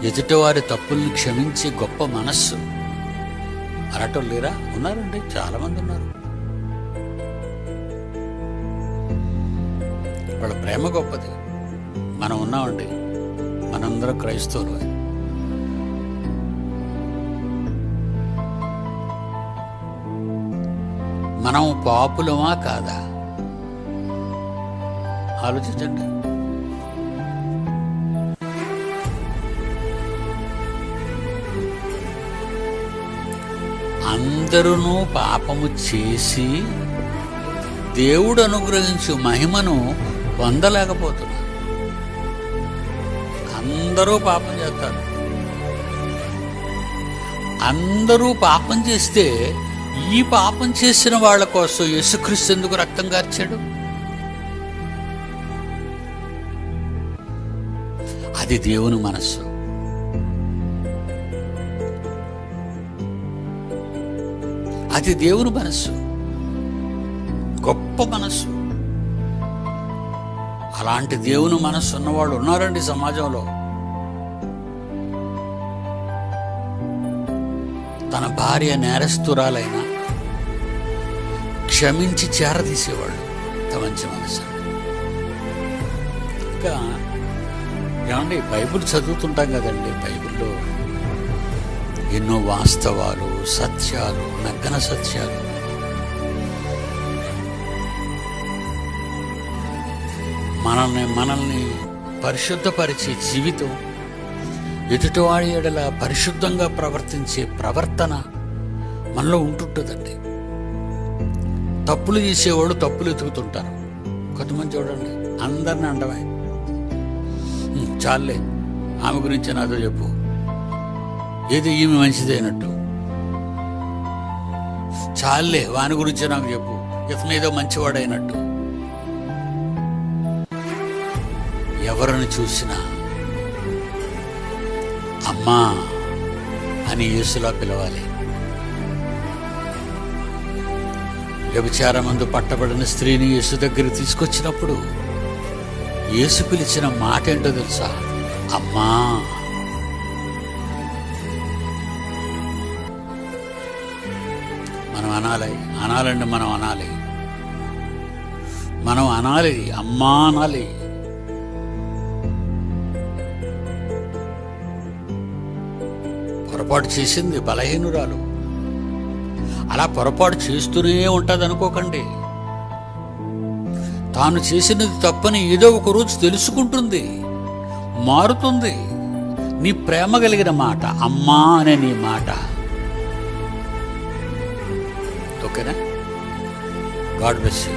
ఎదుటివారి తప్పుల్ని క్షమించే గొప్ప మనస్సు అరటం లేరా? ఉన్నారండి, చాలామంది ఉన్నారు. వాళ్ళ ప్రేమ గొప్పది. మనం ఉన్నామండి, మనందరం క్రైస్తవులు. మనం పాపులమా కాదా ఆలోచించండి. అందరూ పాపము చేసి దేవుడు అనుగ్రహించు మహిమను పొందలేకపోతున్నారు. అందరూ పాపం చేస్తారు. అందరూ పాపం చేస్తే ఈ పాపం చేసిన వాళ్ళ కోసం యేసుక్రీస్తు ఎందుకు రక్తం కార్చాడు? అది దేవుని మనస్సు. అది దేవుని మనస్సు, గొప్ప మనస్సు. అలాంటి దేవుని మనస్సు ఉన్నవాళ్ళు ఉన్నారండి సమాజంలో. తన భార్య నేరస్తురాలైనా క్షమించి చేరదీసేవాళ్ళు. ఇంత మంచి మనసు. ఇంకా ఏమండి, బైబిల్ చదువుతుంటాం కదండి. బైబిల్లో ఎన్నో వాస్తవాలు, సత్యాలు, నగ్గన సత్యాలు. మనల్ని పరిశుద్ధపరిచే జీవితం, ఎదుటివాడి ఎడల పరిశుద్ధంగా ప్రవర్తించే ప్రవర్తన మనలో ఉంటుంటుందండి. తప్పులు చేసేవాళ్ళు తప్పులు ఎతుకుతుంటారు. కొంతమంది చూడండి, అందరిని అండమే. చాలే, ఆమె గురించి నాతో చెప్పు, ఏది ఈమె మంచిదైనట్టు. చాలే, వాని గురించి నాకు చెప్పు, ఇతను ఏదో మంచివాడైనట్టు. ఎవరిని చూసినా అమ్మా అని యేసులా పిలవాలి. వ్యభిచారమందు పట్టబడిన స్త్రీని యేసు దగ్గరికి తీసుకొచ్చినప్పుడు యేసు పిలిచిన మాట ఏంటో తెలుసా? అమ్మా. మనం అనాలండి, మనం అనాలి, అమ్మా అనాలి. పొరపాటు చేసింది బలహీనురాలు. అలా పొరపాటు చేస్తూనే ఉంటుంది అనుకోకండి. తాను చేసినది తప్పని ఏదో ఒక రోజు తెలుసుకుంటుంది, మారుతుంది. నీ ప్రేమ కలిగిన మాట, అమ్మా అనే నీ మాట. ఓకేనా? God bless you.